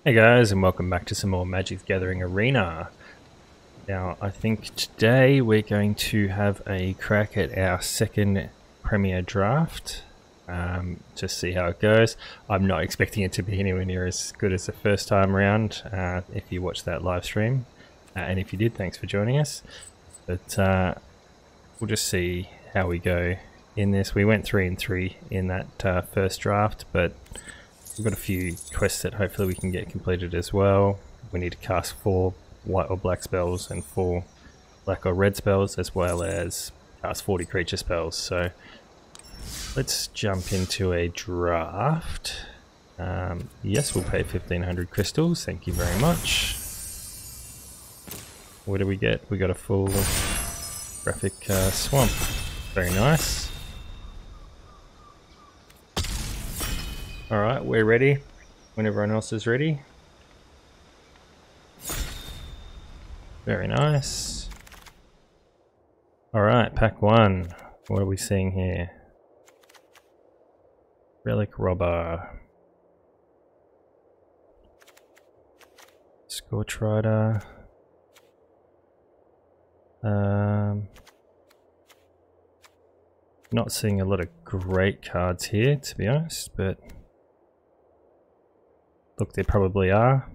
Hey guys, and welcome back to some more Magic the Gathering Arena. Now, I think today we're going to have a crack at our second Premier Draft. Just see how it goes. I'm not expecting it to be anywhere near as good as the first time around, if you watched that live stream. And if you did, thanks for joining us. But we'll just see how we go in this. We went 3 and 3 in that first draft, but we've got a few quests that hopefully we can get completed as well. We need to cast 4 white or black spells and 4 black or red spells, as well as cast 40 creature spells. So let's jump into a draft. Yes, we'll pay 1500 crystals. Thank you very much. What do we get? We got a full graphic swamp. Very nice. Alright, we're ready when everyone else is ready. Very nice. Alright, pack 1. What are we seeing here? Relic Robber. Scorch Rider. Not seeing a lot of great cards here, to be honest, but look, there probably are.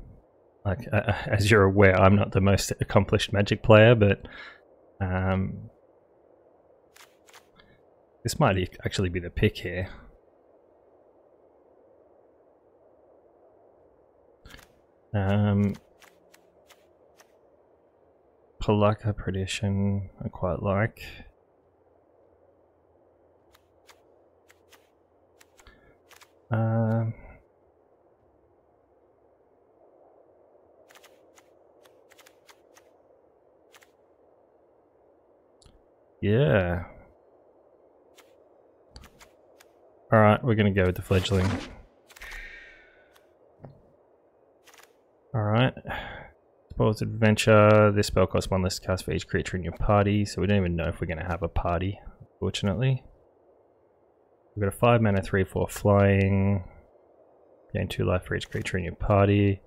Like, as you're aware, I'm not the most accomplished Magic player, but this might actually be the pick here. Pelakka Perdition, I quite like. Yeah. Alright, we're gonna go with the Fledgling. Alright. Spoils Adventure. This spell costs 1 less to cast for each creature in your party, so we don't even know if we're gonna have a party, fortunately. We've got a 5 mana 3/4 flying. Gain 2 life for each creature in your party.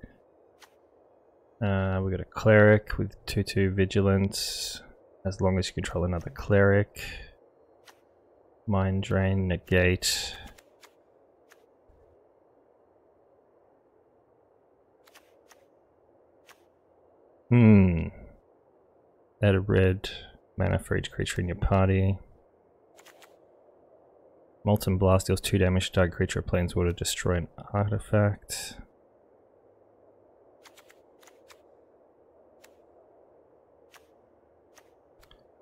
We've got a Cleric with 2/2 Vigilance. As long as you control another Cleric. Mind Drain, negate. Add a red mana for each creature in your party. Molten Blast deals 2 damage to target creature or planeswalker, destroy an artifact.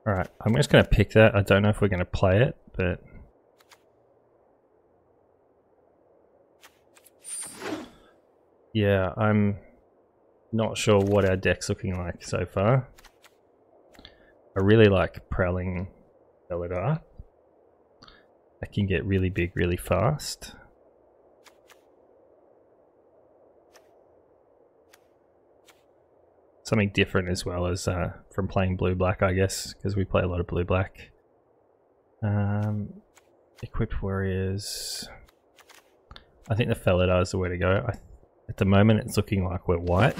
Alright, I'm just going to pick that. I don't know if we're going to play it, but yeah, I'm not sure what our deck's looking like so far. I really like Prowling Felidar. That can get really big really fast. Something different as well as from playing blue-black, I guess, because we play a lot of blue-black. Equipped Warriors. I think the Felidar is the way to go. At the moment, it's looking like we're white.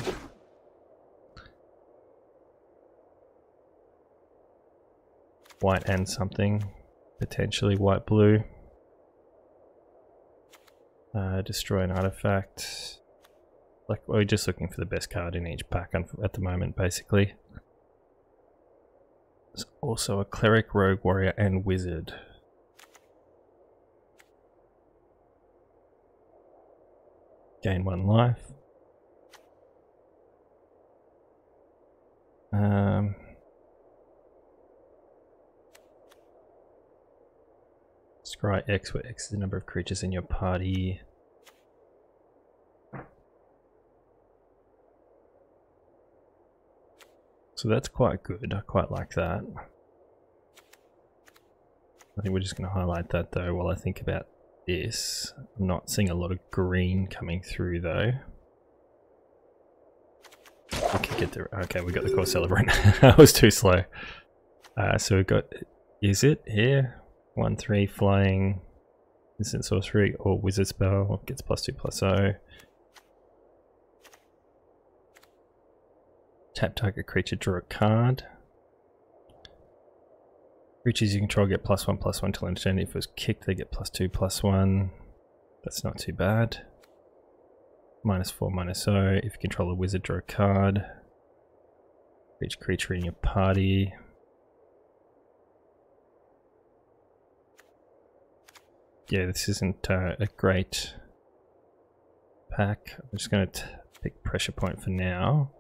White and something. Potentially white-blue. Destroy an artifact. Like, we're just looking for the best card in each pack at the moment, basically. There's also a Cleric, Rogue, Warrior, and Wizard. Gain 1 life. Scry X, where X is the number of creatures in your party. So that's quite good. I quite like that. I think we're just going to highlight that though while I think about this. I'm not seeing a lot of green coming through though. We can get there. Okay, we got the Core Celebrant. That was too slow. So we've got, is it here? 1/3 flying, instant sorcery or wizard spell, gets +2/+0. Tap target creature, draw a card. Creatures you control get +1/+1 till end of turn. If it was kicked, they get +2/+1. That's not too bad. -4/-0. If you control a wizard, draw a card. Each creature in your party. Yeah, this isn't a great pack. I'm just going to pick Pressure Point for now.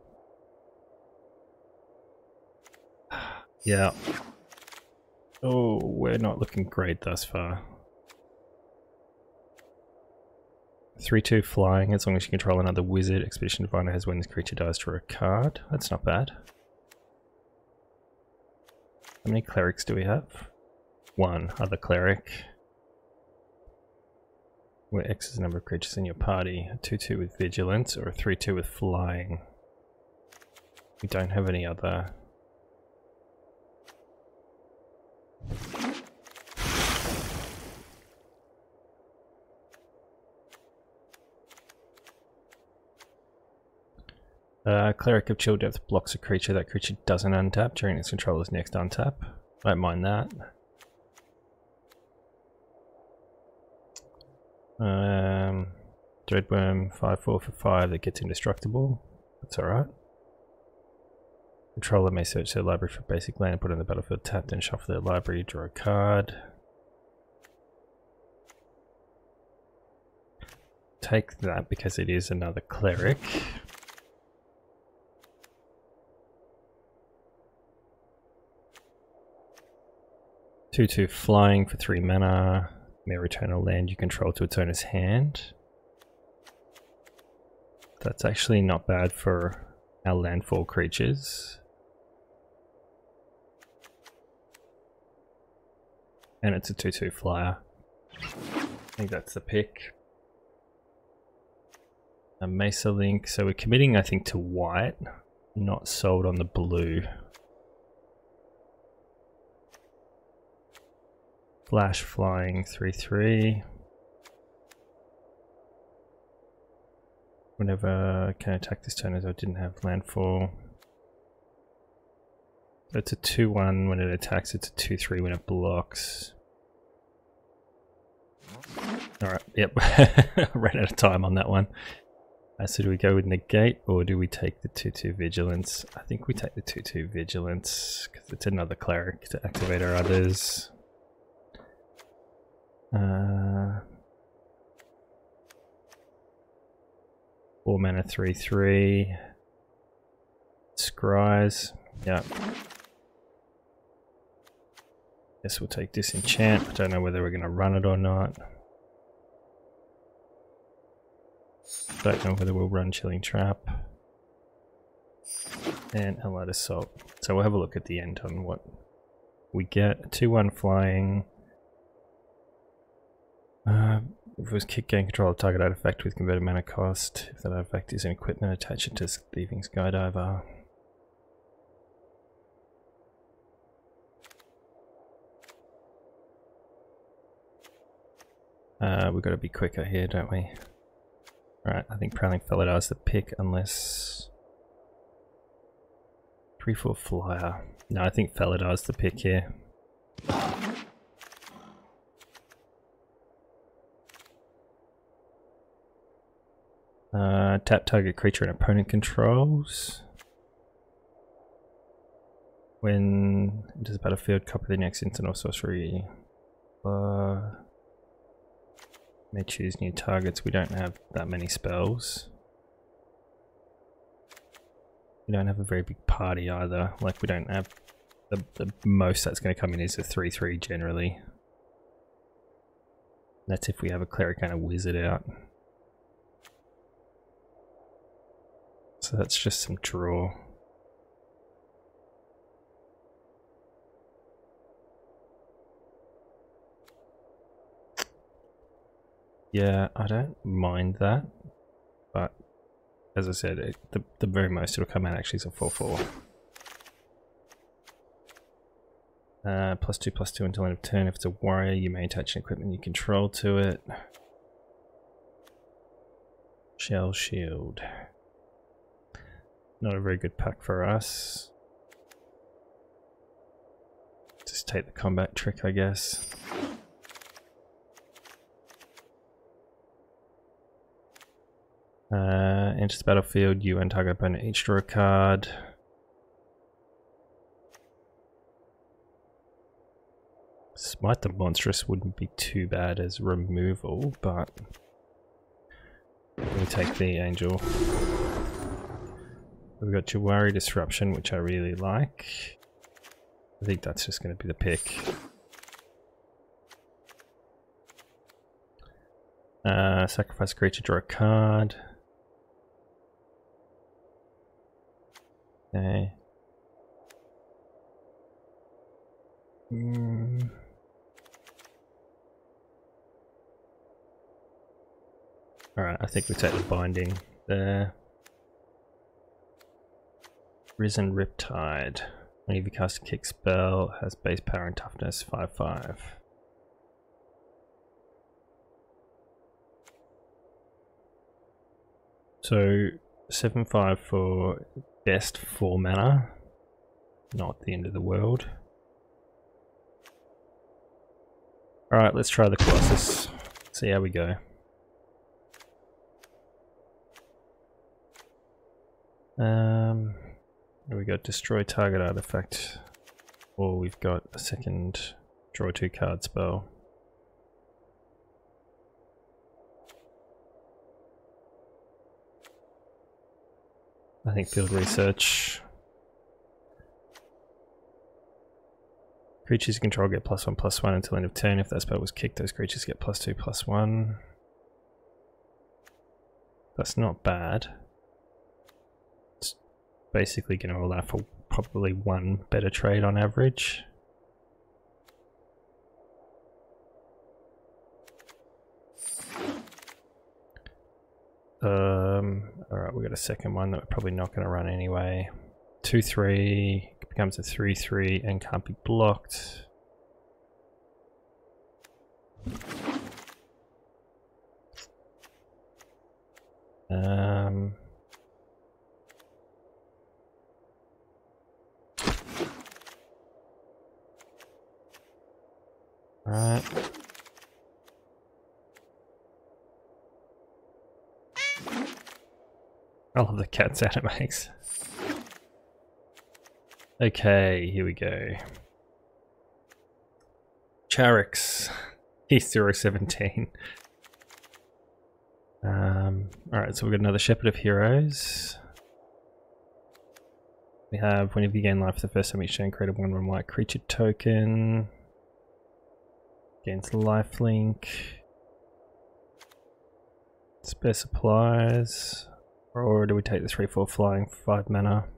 Yeah. Oh, we're not looking great thus far. 3/2 flying, as long as you control another wizard. Expedition Diviner has when this creature dies, draw a card. That's not bad. How many clerics do we have? One other cleric. Where X is the number of creatures in your party. A 2/2 with vigilance or a 3/2 with flying. We don't have any other. Cleric of Chill Depth blocks a creature. That creature doesn't untap during its controller's next untap. Don't mind that. Dreadworm 5/4 for 5 that gets indestructible. That's alright. Controller may search their library for basic land and put it on the battlefield tapped and shuffle their library, draw a card. Take that because it is another cleric. Two flying for 3 mana. May return a land you control to its owner's hand. That's actually not bad for our landfall creatures. And it's a 2/2 flyer. I think that's the pick. A Mesa Link, so we're committing I think to white, not sold on the blue. Flash flying 3/3. Whenever I can attack this turn as I didn't have landfall. It's a 2/1 when it attacks, it's a 2/3 when it blocks. Alright, yep. Ran out of time on that one. So do we go with negate or do we take the 2/2 vigilance? I think we take the 2/2 vigilance because it's another cleric to activate our others. 4 mana 3/3. Scries. Yeah. Guess we'll take Disenchant. I don't know whether we're going to run it or not. Don't know whether we'll run Chilling Trap. And Allied Assault. So we'll have a look at the end on what we get. 2/1 flying. If it was kick, gain control of target artifact with converted mana cost. If that artifact is an equipment, attach it to Thieving Skydiver. We've got to be quicker here, don't we? Alright, I think Prowling Felidar is the pick unless... 3/4 flyer. No, I think Felidar is the pick here. Tap target creature an opponent controls. When enters the battlefield, copy the next instant or sorcery. May choose new targets. We don't have that many spells. We don't have a very big party either. Like we don't have the most that's going to come in is a 3/3 generally. That's if we have a cleric and a wizard out. So that's just some draw. Yeah, I don't mind that, but as I said, the very most it'll come out actually is a 4/4. +2/+2 until end of turn. If it's a warrior, you may attach an equipment you control to it. Shell Shield. not a very good pack for us. Just take the combat trick, I guess. Enters the battlefield, you and target opponent each draw a card. Smite the Monstrous wouldn't be too bad as removal, but we'll take the Angel. We've got Jawari Disruption, which I really like. I think that's just going to be the pick. Sacrifice a creature, draw a card. Okay. Alright, I think we take the binding there. Risen Riptide. Whenever you cast a kick spell, has base power and toughness 5/5. So 7/5 for best 4 mana. Not the end of the world. Alright, let's try the Colossus. See how we go. We got destroy target artifact, or we've got a second draw 2 card spell. I think field research. Creatures you control get +1/+1 until end of turn. If that spell was kicked, those creatures get +2/+1. That's not bad. It's basically going to allow for probably one better trade on average. Alright, we got a second one that we're probably not going to run anyway. 2/3 becomes a 3/3 and can't be blocked. Alright. I love the cat sound it makes. Okay, here we go. Charix. He's 017. Alright, so we've got another Shepherd of Heroes. We have, whenever you gain life for the first time each turn, create a 1/1 white creature token. Gains lifelink. Spare supplies. Or do we take the 3/4 flying for 5 mana?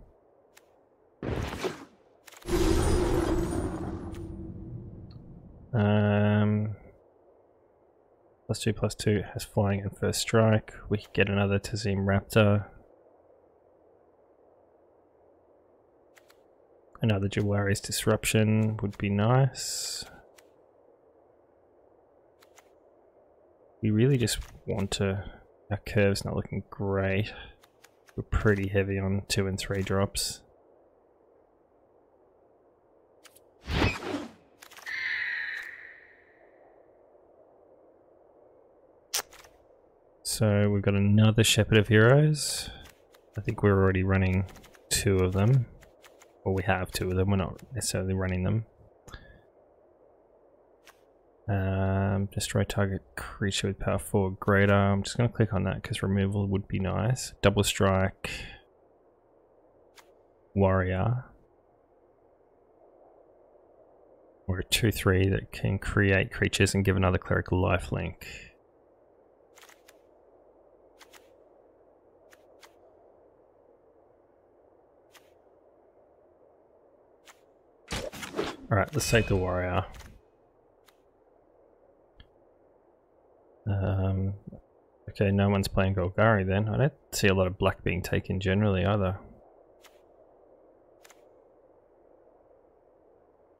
+2/+2 has flying and first strike. We could get another Tazim Raptor. Another Jawari's Disruption would be nice. We really just want to... Our curve's not looking great. We're pretty heavy on 2 and 3 drops. So we've got another Shepherd of Heroes. I think we're already running 2 of them. Or we have 2 of them, we're not necessarily running them. Destroy target creature with power 4 greater. I'm just going to click on that because removal would be nice. Double strike. Warrior. Or a 2/3 that can create creatures and give another cleric lifelink. Alright, let's take the warrior. Okay, no one's playing Golgari then. I don't see a lot of black being taken generally either.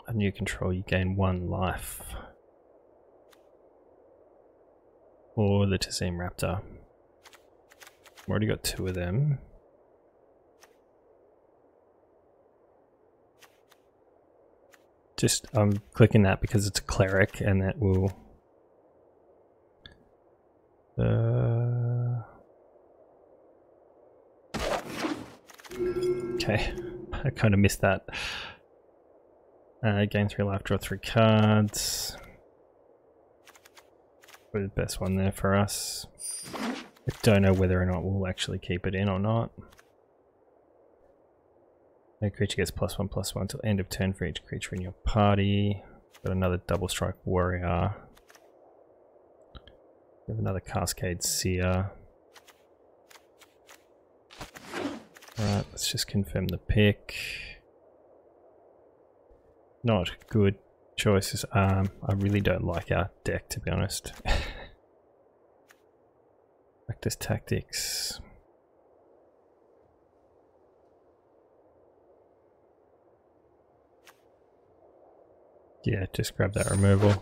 A new control, you gain 1 life. Or the Tazim Raptor. I've already got 2 of them. just I'm clicking that because it's a cleric, and that will. Okay, I kind of missed that. Gain 3 life, draw 3 cards. Probably the best one there for us. I don't know whether or not we'll actually keep it in or not. No creature gets +1/+1 until end of turn for each creature in your party. Got another double strike warrior. We have another Cascade Seer. Alright, let's just confirm the pick. Not good choices. I really don't like our deck, to be honest. Practice Tactics. Yeah, just grab that removal.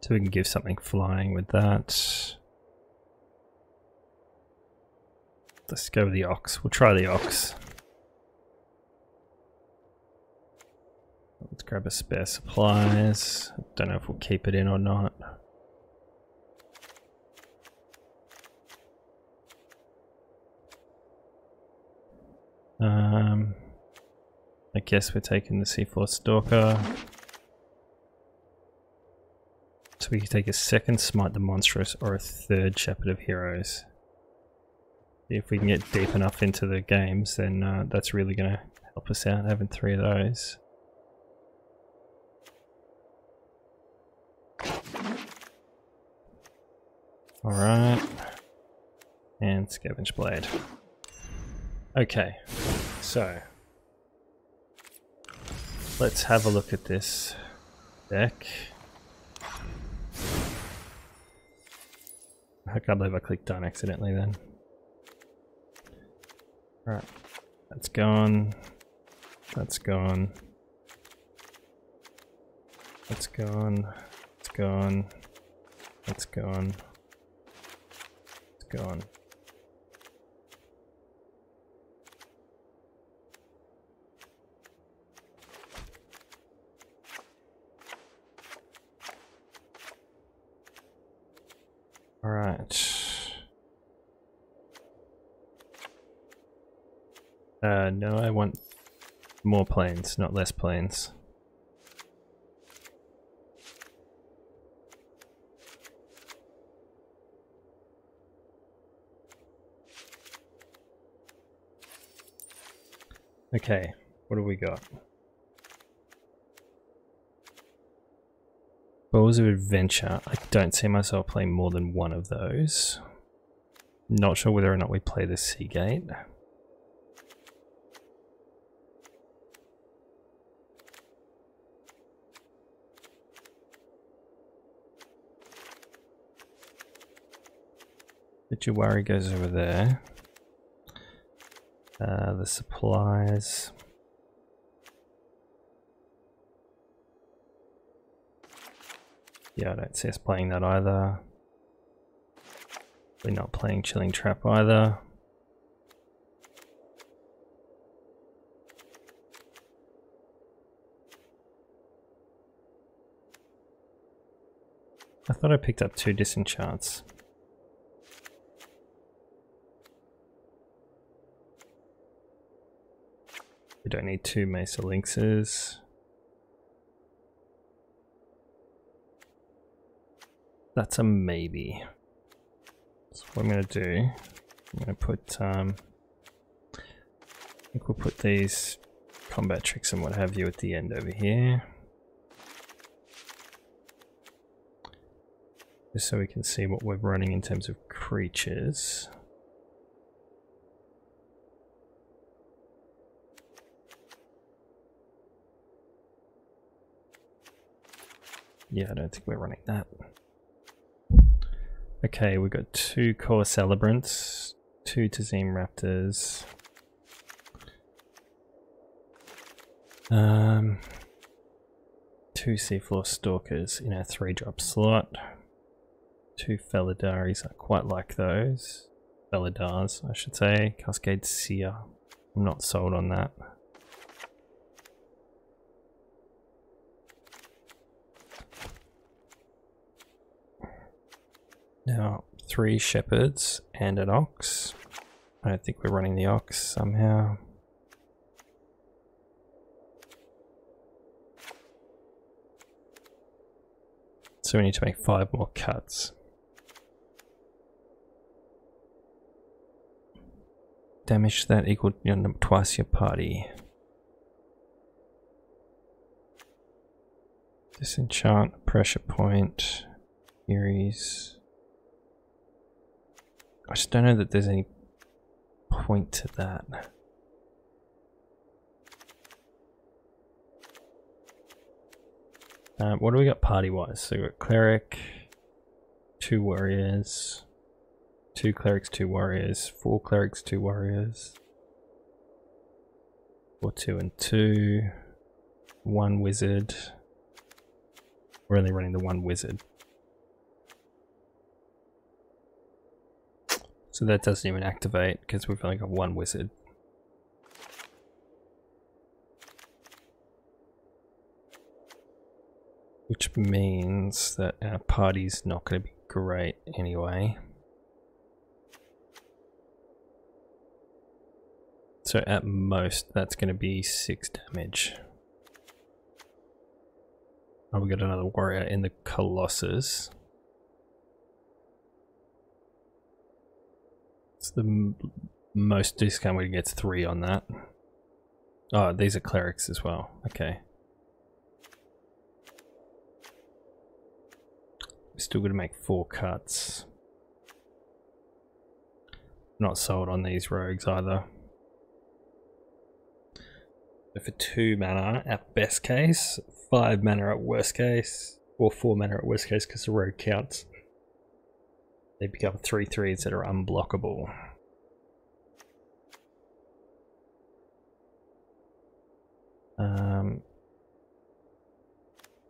So we can give something flying with that. Let's go with the Ox. We'll try the Ox. Let's grab a spare supplies. Don't know if we'll keep it in or not. I guess we're taking the Seafloor Stalker. So we can take a second Smite the Monstrous or a third Shepherd of Heroes. If we can get deep enough into the games, then that's really going to help us out, having 3 of those. Alright. And Scavenge Blade. Okay, so let's have a look at this deck. I can't believe I clicked done accidentally then. Alright, that's gone. That's gone. That's gone. It's gone. That's gone. It's gone. Alright. No, I want more planes, not less planes. Okay, what do we got? Balls of Adventure. I don't see myself playing more than one of those. Not sure whether or not we play the Seagate. The Jawari goes over there. The supplies. Yeah, I don't see us playing that either. We're not playing Chilling Trap either. I thought I picked up 2 Disenchants. We don't need 2 Mesa Lynxes. That's a maybe. So what I'm going to do, I'm going to put, I think we'll put these combat tricks and what have you at the end over here. Just so we can see what we're running in terms of creatures. Yeah, I don't think we're running that. Okay, we've got 2 Core Celebrants, 2 Tazim Raptors. 2 Seafloor Stalkers in our 3-drop slot. 2 Felidari's. I quite like those. Felidars, I should say. Cascade Seer. I'm not sold on that. Now, 3 Shepherds and an Ox. I don't think we're running the Ox somehow. So we need to make 5 more cuts. Damage that equal twice your party. Disenchant, pressure point, Furies. I just don't know that there's any point to that. What do we got party wise? So we got Cleric, 2 Warriors, 2 Clerics, 2 Warriors, 4 Clerics, 2 Warriors, 4, 2 and 2, 1 Wizard. We're only running the 1 Wizard. So that doesn't even activate because we've only got 1 Wizard. Which means that our party's not going to be great anyway. So at most that's going to be 6 damage. Oh, we got another warrior in the Colossus. It's the most discount we can get 3 on that. Oh, these are clerics as well. Okay. We're still going to make 4 cuts. Not sold on these rogues either. So for 2 mana at best case, 5 mana at worst case, or 4 mana at worst case because the rogue counts. They become 3/3s that are unblockable.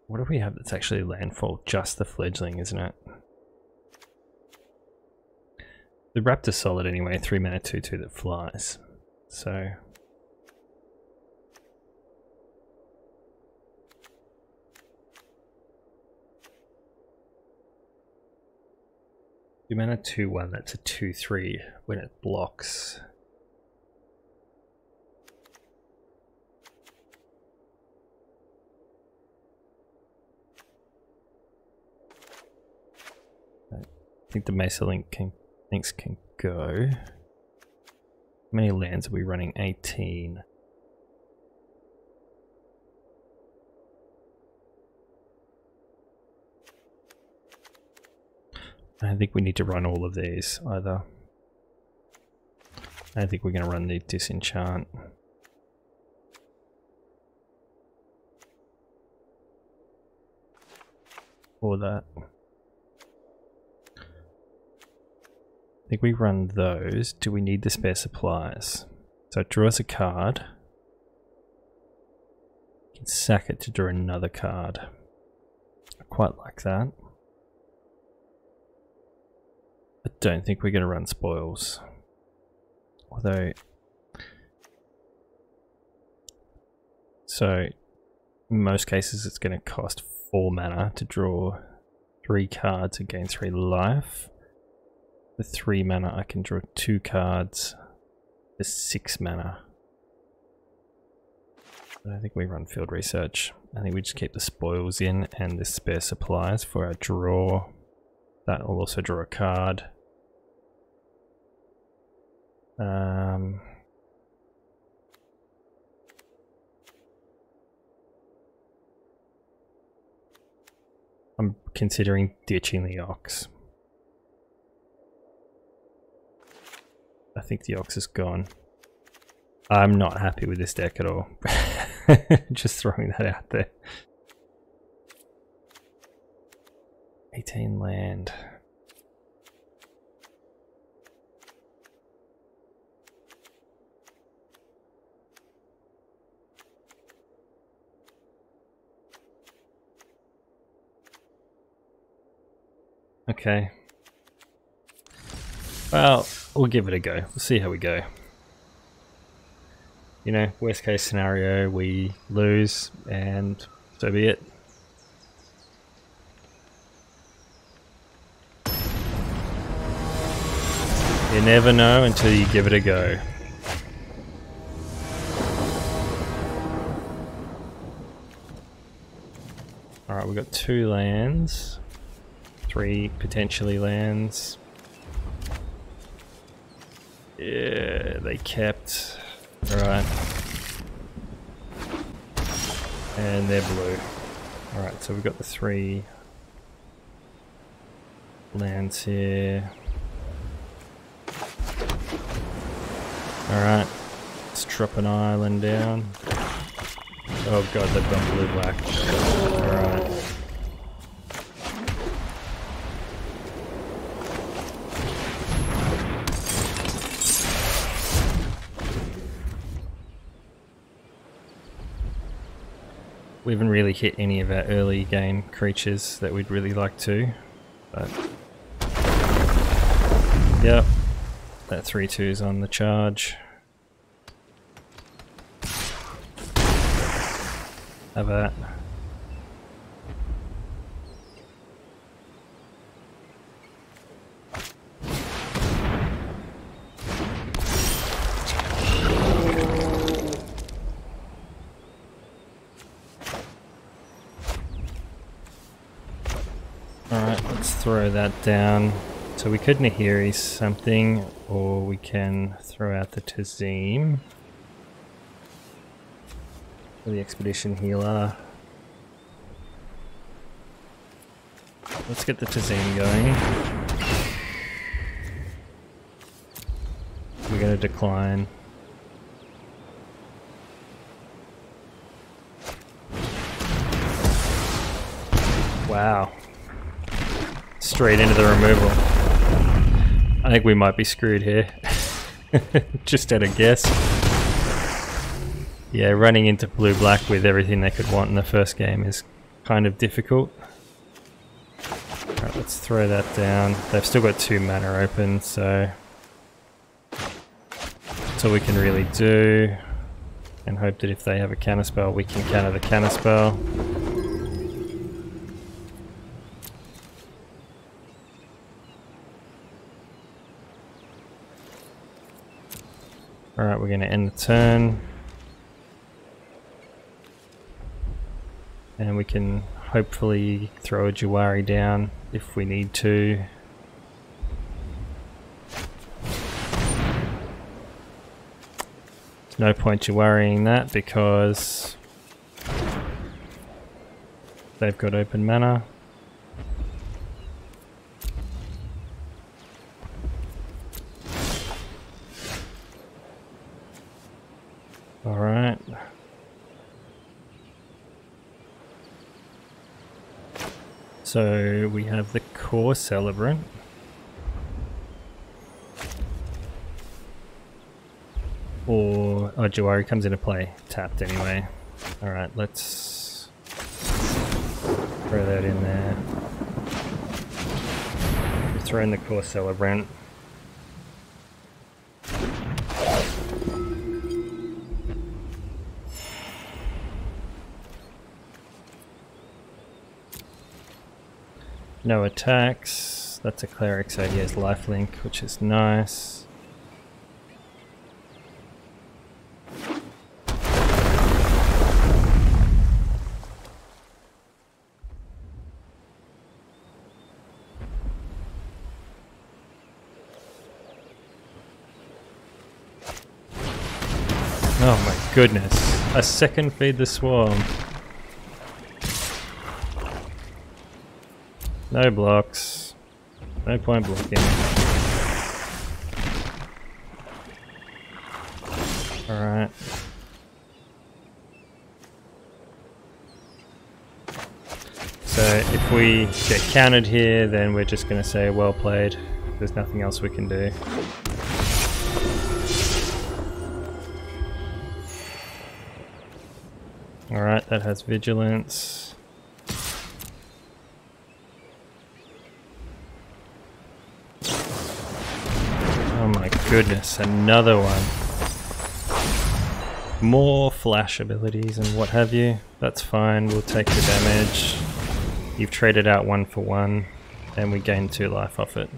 What do we have that's actually landfall? Just the fledgling, isn't it? The Raptor's solid anyway, 3 mana 2/2 that flies. So the mana 2/1, that's a 2/3 when it blocks. I think the Mesa Links can go. How many lands are we running? 18. I don't think we need to run all of these either. I don't think we're going to run the Disenchant. Or that. I think we run those. Do we need the spare supplies? So it draws a card. You can sack it to draw another card. I quite like that. I don't think we're going to run spoils. Although... So, in most cases it's going to cost 4 mana to draw 3 cards and gain 3 life. For 3 mana I can draw 2 cards for 6 mana. I don't think we run field research. I think we just keep the spoils in and the spare supplies for our draw. That will also draw a card. I'm considering ditching the Ox. I think the Ox is gone. I'm not happy with this deck at all. Just throwing that out there. 18 land. Okay. Well, we'll give it a go. We'll see how we go. You know, worst case scenario, we lose, and so be it. You never know until you give it a go. Alright, we've got 2 lands. 3 potentially lands. Yeah, they kept. Alright. And they're blue. Alright, so we've got the 3 lands here. Alright, let's drop an island down. Oh god, they've gone blue-black. Alright. We haven't really hit any of our early game creatures that we'd really like to, but yep, that 3/2's on the charge. Have that. Alright, let's throw that down. So we could Nahiri something, or we can throw out the Tazim. For the Expedition Healer. Let's get the Tazim going. We're going to decline. Wow. Straight into the removal. I think we might be screwed here. Just at a guess. Yeah, running into blue-black with everything they could want in the first game is kind of difficult. Alright, let's throw that down. They've still got 2 mana open, so that's all we can really do. And hope that if they have a counterspell, we can counter the counterspell. Alright, we're going to end the turn. And we can hopefully throw a Jawari down if we need to. There's no point Jawariing that because they've got open mana. Alright. So we have the Core Celebrant. Or Jawari comes into play, tapped anyway. Alright, let's throw that in there. Throw in the Core Celebrant. No attacks. That's a cleric, so he has lifelink, which is nice. Oh my goodness. A second Feed the Swarm. No blocks. No point blocking. Alright. So if we get countered here, then we're just going to say well played. There's nothing else we can do. Alright, that has vigilance. goodness, another one. More flash abilities and what have you. That's fine, we'll take the damage. You've traded out 1 for 1, and we gain 2 life off it.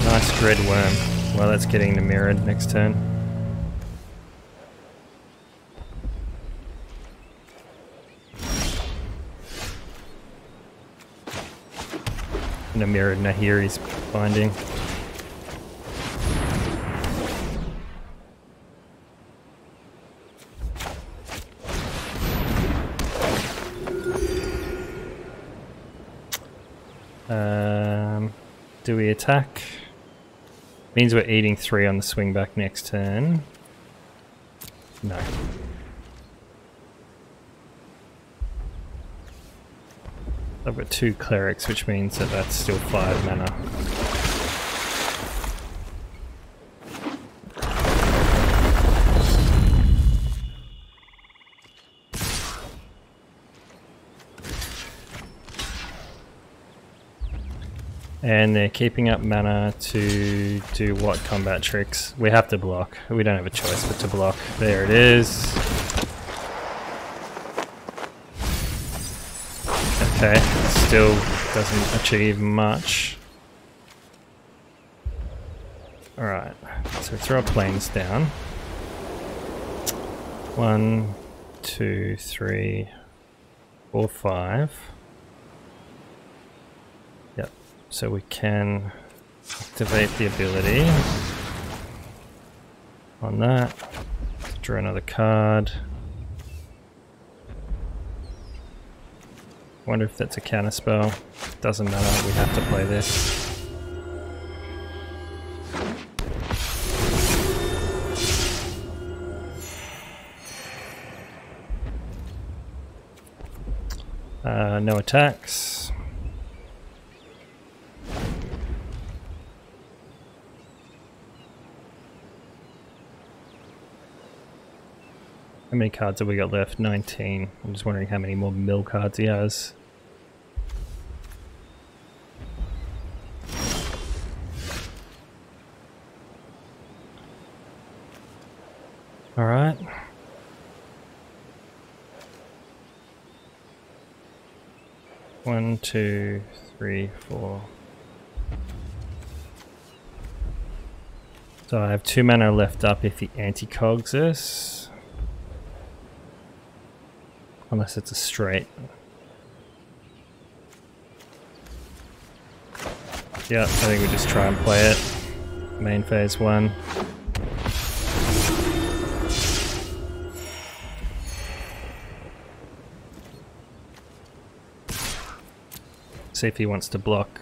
Nice Dread Worm. Well, that's getting the mirrored next turn. And a mirrored Nahiri's binding. Do we attack? Means we're eating 3 on the swing back next turn. No. I've got 2 clerics, which means that that's still 5 mana. And they're keeping up mana to do what combat tricks? We have to block. We don't have a choice but to block. There it is. Okay, still doesn't achieve much. Alright, so throw our planes down. 1, 2, 3, 4, 5. Yep, so we can activate the ability on that. Draw another card. Wonder if that's a counter spell. Doesn't matter, we have to play this. No attacks. How many cards have we got left? 19. I'm just wondering how many more mill cards he has. Alright. One, two, three, four. So I have 2 mana left up if he anti-cogs this. Unless it's a straight. Yeah, I think we just try and play it. Main phase 1. See if he wants to block.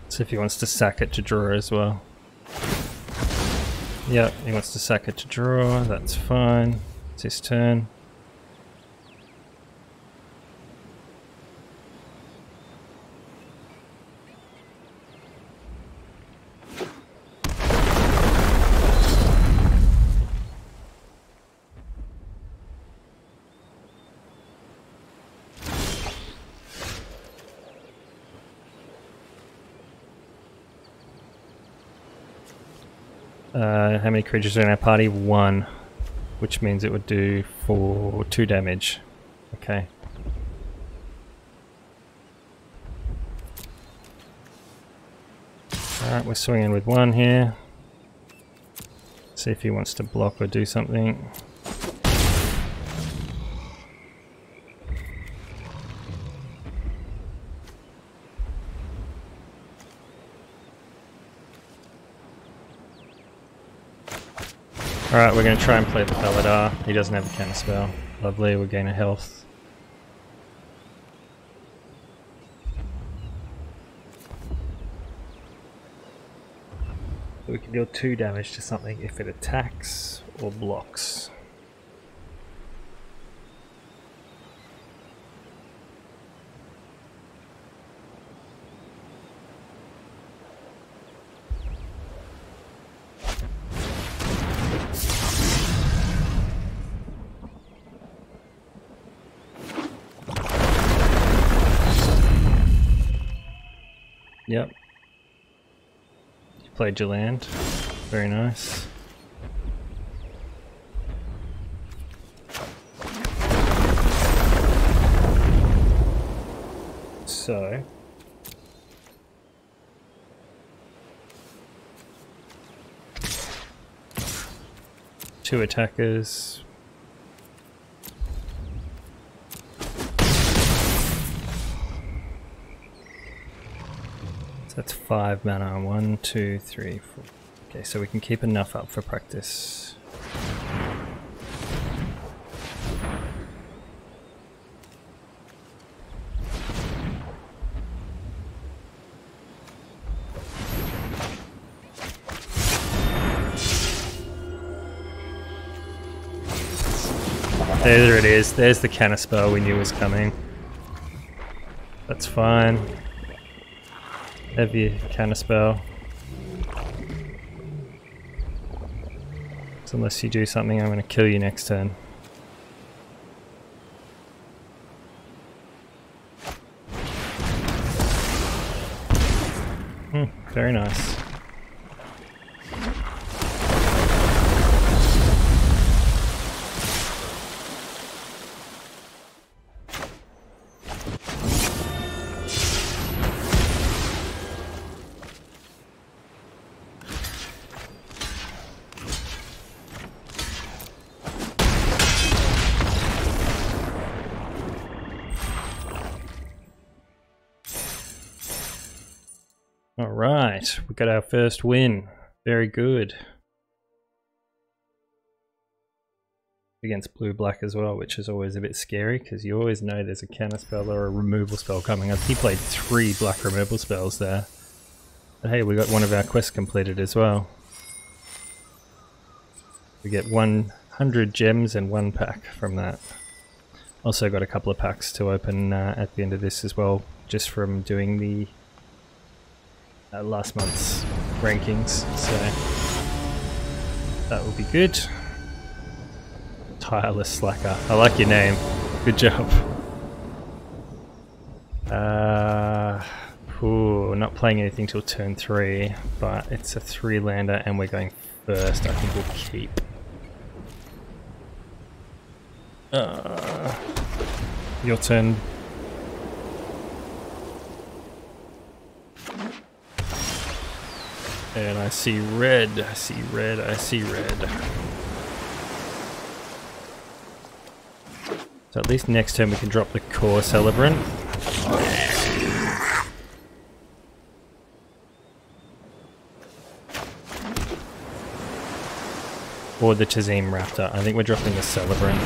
See if he wants to sack it to draw as well. Yep, he wants to sack it to draw, that's fine. It's his turn. How many creatures are in our party? 1, which means it would do for 2 damage. Okay. Alright, we're swinging with 1 here. See if he wants to block or do something. Alright, we're going to try and play the Paladar. He doesn't have a counter spell. Lovely, we gain a health. We can deal 2 damage to something if it attacks or blocks. Yep. You played your land. Very nice. So... 2 attackers. So that's 5 mana. 1, 2, 3, 4. Okay, so we can keep enough up for practice. There it is. There's the cannon spell we knew was coming. That's fine. Heavy cannon spell. So unless you do something, I'm going to kill you next turn. Very nice. Alright, we got our first win. Very good. Against blue-black as well, which is always a bit scary because you always know there's a counter spell or a removal spell coming up. He played 3 black removal spells there. But hey, we got one of our quests completed as well. We get 100 gems and 1 pack from that. Also got a couple of packs to open at the end of this as well, just from doing the last month's rankings, so that will be good. Tireless Slacker. I like your name. Good job. Not playing anything till turn 3, but it's a 3-lander and we're going first. I think we'll keep. Your turn. And I see red, I see red, I see red. So at least next turn we can drop the Core Celebrant. Or the Tazim Raptor. I think we're dropping the Celebrant.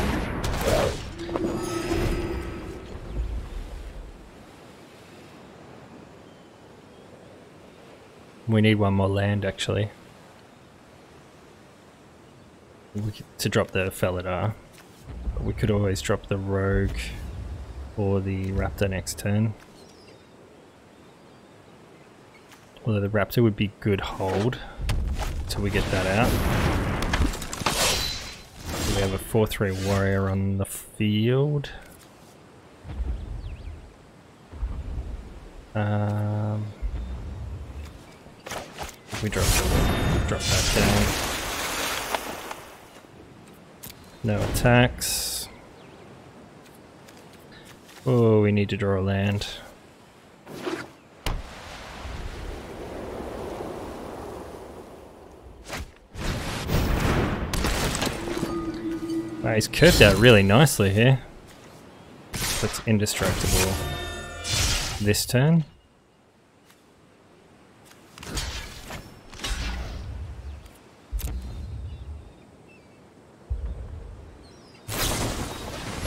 We need one more land, actually, to drop the Felidar. But we could always drop the Rogue or the Raptor next turn. Although the Raptor would be good hold until we get that out. We have a 4/3 warrior on the field. We drop that down. No attacks. Oh, we need to draw a land. He's curved out really nicely here. That's indestructible. This turn.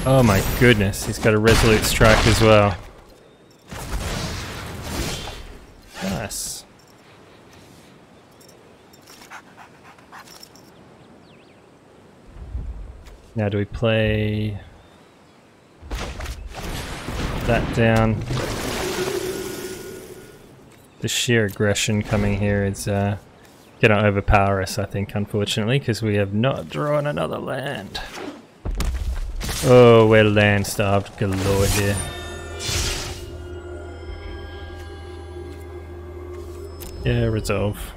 Oh my goodness, he's got a Resolute Strike as well. Nice. Now do we play that down? The sheer aggression coming here is gonna overpower us, I think, unfortunately, because we have not drawn another land. Oh, we're land starved galore here. Yeah, resolve.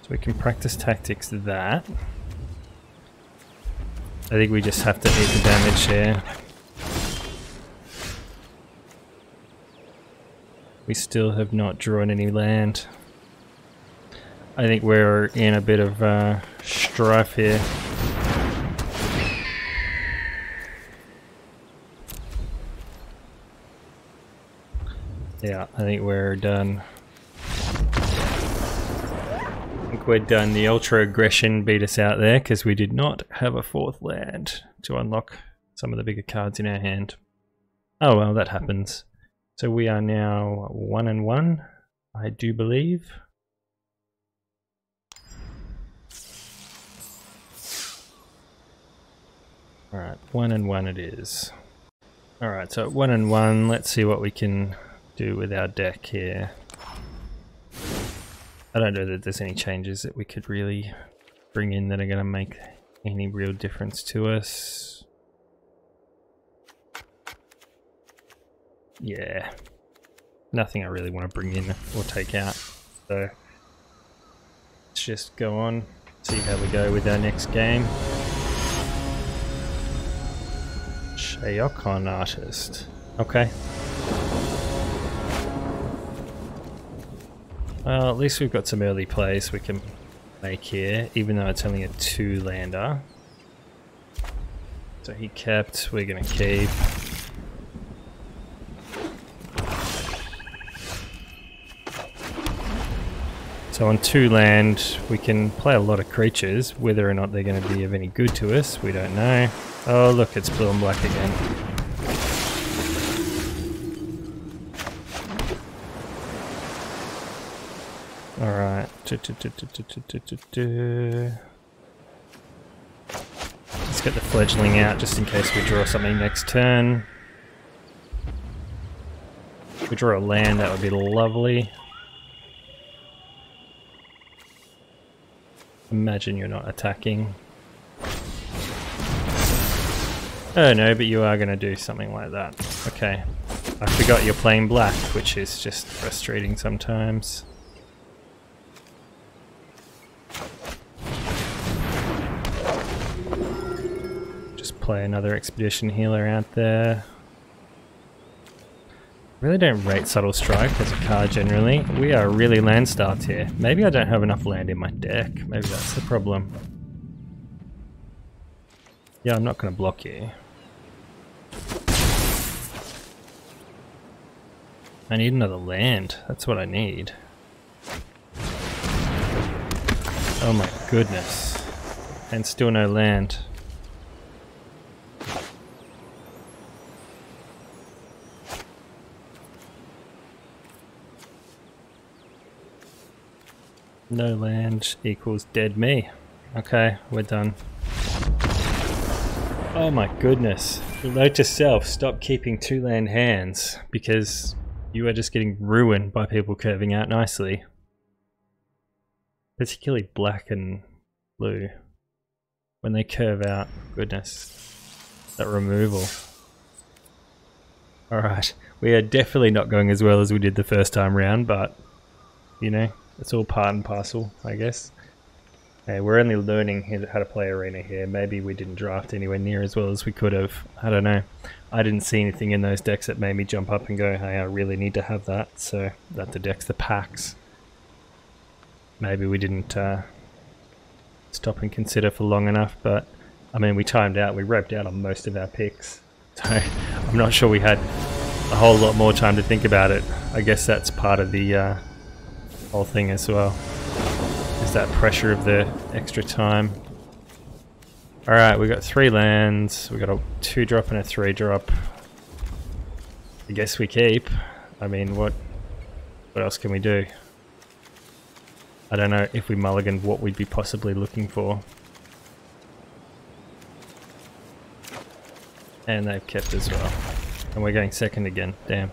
So we can practice tactics that. I think we just have to eat the damage here. We still have not drawn any land. I think we're in a bit of strife here. Yeah, I think we're done. I think we're done. The Ultra Aggression beat us out there because we did not have a fourth land to unlock some of the bigger cards in our hand. Oh well, that happens. So we are now 1-1, I do believe. Alright, 1-1 it is. Alright, so 1-1, let's see what we can do with our deck here. I don't know that there's any changes that we could really bring in that are going to make any real difference to us. Yeah, nothing I really want to bring in or take out. So let's just go on, see how we go with our next game. Shayokon Artist. Okay. Well, at least we've got some early plays we can make here, even though it's only a 2-lander. So he kept, we're going to keep. So on 2-land, we can play a lot of creatures. Whether or not they're going to be of any good to us, we don't know. Oh look, it's blue and black again. Alright. Let's get the fledgling out just in case we draw something next turn. If we draw a land, that would be lovely. Imagine you're not attacking. Oh no, but you are going to do something like that. Okay. I forgot you're playing black, which is just frustrating sometimes. Just play another Expedition Healer out there. Really don't rate Subtle Strike as a card generally. We are really land starved here. Maybe I don't have enough land in my deck. Maybe that's the problem. Yeah, I'm not going to block you. I need another land. That's what I need. Oh my goodness. And still no land. No land equals dead me. Okay, we're done. Oh my goodness. Note to self, stop keeping 2-land hands because you are just getting ruined by people curving out nicely. Particularly black and blue. When they curve out, goodness. That removal. Alright, we are definitely not going as well as we did the first time round, but you know, it's all part and parcel, I guess. Hey, we're only learning how to play Arena here. Maybe we didn't draft anywhere near as well as we could have. I don't know. I didn't see anything in those decks that made me jump up and go, hey, I really need to have that. So that the deck's the packs. Maybe we didn't stop and consider for long enough, but I mean, we timed out. We roped out on most of our picks. So I'm not sure we had a whole lot more time to think about it. I guess that's part of the whole thing as well. Is that pressure of the extra time. Alright, we got 3 lands. We got a 2-drop and a 3-drop. I guess we keep. I mean, what else can we do? I don't know if we mulliganed what we'd be possibly looking for. And they've kept as well. And we're going second again. Damn.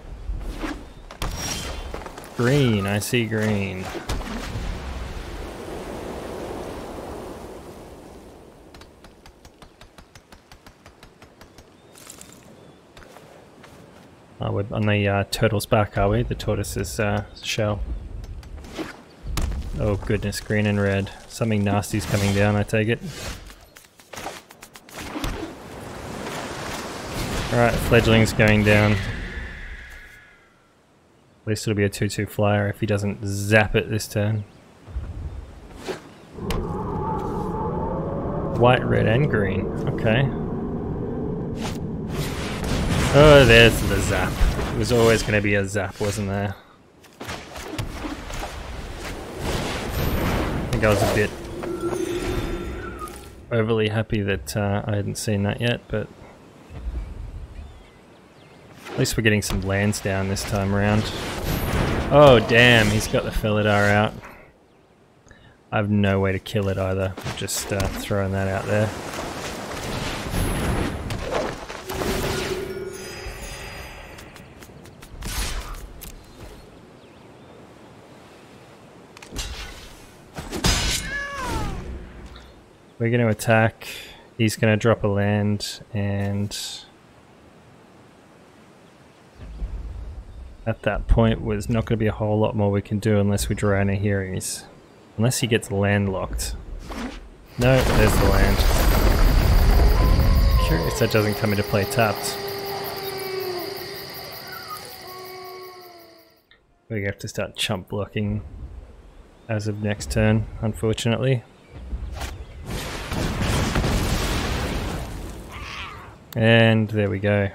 Green, I see green. We're on the turtle's back, are we? The tortoise's shell. Oh goodness, green and red. Something nasty's coming down, I take it. Alright, fledgling's going down. At least it'll be a 2-2 flyer if he doesn't zap it this turn. White, red and green. Okay. Oh, there's the zap. It was always going to be a zap, wasn't there? I think I was a bit overly happy that I hadn't seen that yet, but at least we're getting some lands down this time around. Oh damn, he's got the Felidar out. I have no way to kill it either. Just throwing that out there. We're going to attack. He's going to drop a land, and at that point there's not going to be a whole lot more we can do unless we draw our Nahiris. Unless he gets landlocked. No, there's the land. Curious that doesn't come into play tapped. We have to start chump blocking as of next turn, unfortunately. And there we go.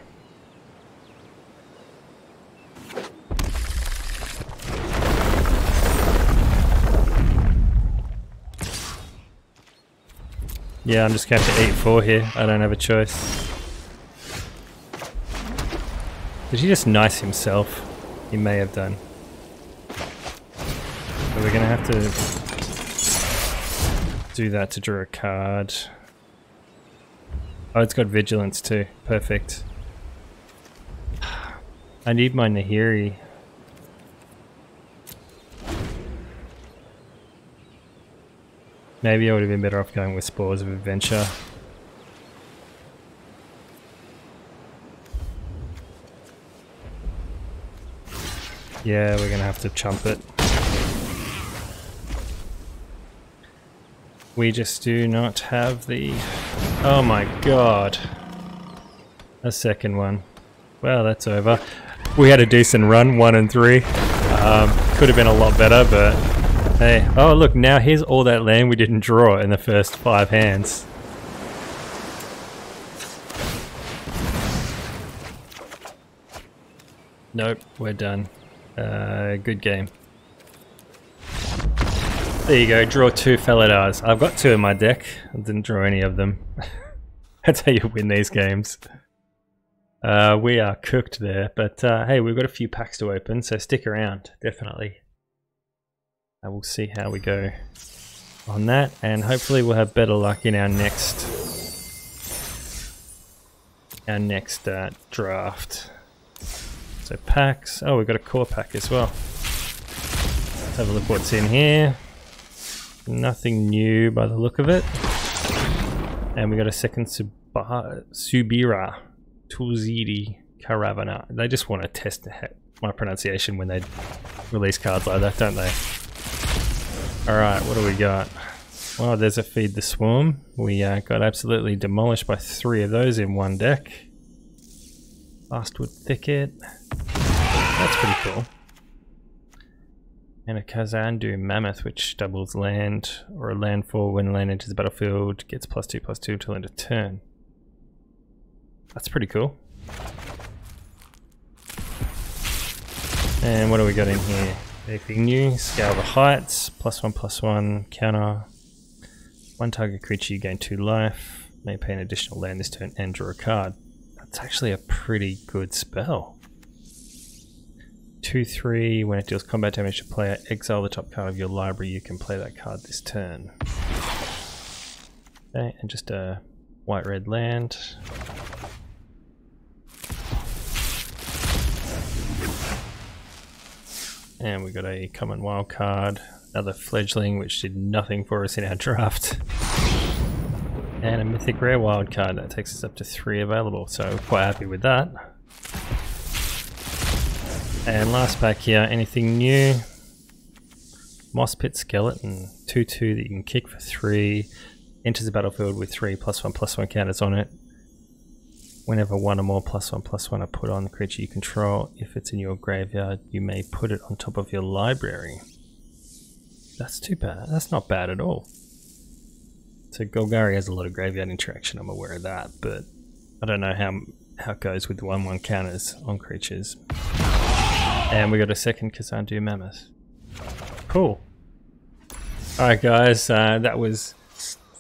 Yeah, I'm just going to have to eat 4 here. I don't have a choice. Did he just nice himself? He may have done. So we're going to have to do that to draw a card. Oh, it's got vigilance too. Perfect. I need my Nahiri. Maybe I would have been better off going with Spores of Adventure. Yeah, we're gonna have to chump it. We just do not have the... Oh my god. A second one. Well, that's over. We had a decent run, 1 and 3. Could have been a lot better, but... Hey, oh look, now here's all that land we didn't draw in the first 5 hands. Nope, we're done. Good game. There you go, draw 2 Felidars. I've got 2 in my deck. I didn't draw any of them. That's how you win these games. We are cooked there, but hey, we've got a few packs to open, so stick around, definitely. I will see how we go on that, and hopefully we'll have better luck in our next draft. So packs. Oh, we've got a core pack as well. Let's have a look what's in here. Nothing new by the look of it. And we got a second Subira Tulzidi Caravana. They just want to test my pronunciation when they release cards like that, don't they? Alright, what do we got? Well, there's a Feed the Swarm. We got absolutely demolished by 3 of those in one deck. Lastwood Thicket. That's pretty cool. And a Kazandu Mammoth, which doubles land or a landfall when land enters the battlefield, gets +2/+2 till end of turn. That's pretty cool. And what do we got in here? Anything new? Scale the Heights, +1/+1, counter. 1 target creature, you gain 2 life. May pay an additional land this turn and draw a card. That's actually a pretty good spell. 2/3, when it deals combat damage to player, exile the top card of your library. You can play that card this turn. Okay, and just a white-red land. And we got a common wild card, another fledgling which did nothing for us in our draft. And a mythic rare wild card that takes us up to 3 available, so quite happy with that. And last pack here, anything new? Moss Pit Skeleton, 2/2 that you can kick for 3. Enters the battlefield with 3 +1/+1 counters on it. Whenever 1 or more +1/+1 are put on the creature you control, if it's in your graveyard, you may put it on top of your library. That's too bad. That's not bad at all. So Golgari has a lot of graveyard interaction, I'm aware of that, but I don't know how it goes with the 1/1 counters on creatures. And we got a second Kazandu Mammoth. Cool. Alright guys, that was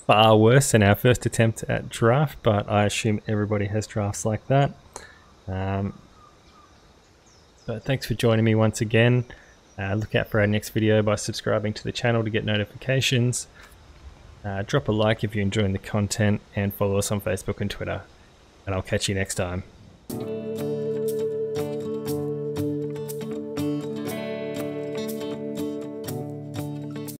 far worse than our first attempt at draft, but I assume everybody has drafts like that. But thanks for joining me once again. Look out for our next video by subscribing to the channel to get notifications. Drop a like if you're enjoying the content, and follow us on Facebook and Twitter. And I'll catch you next time.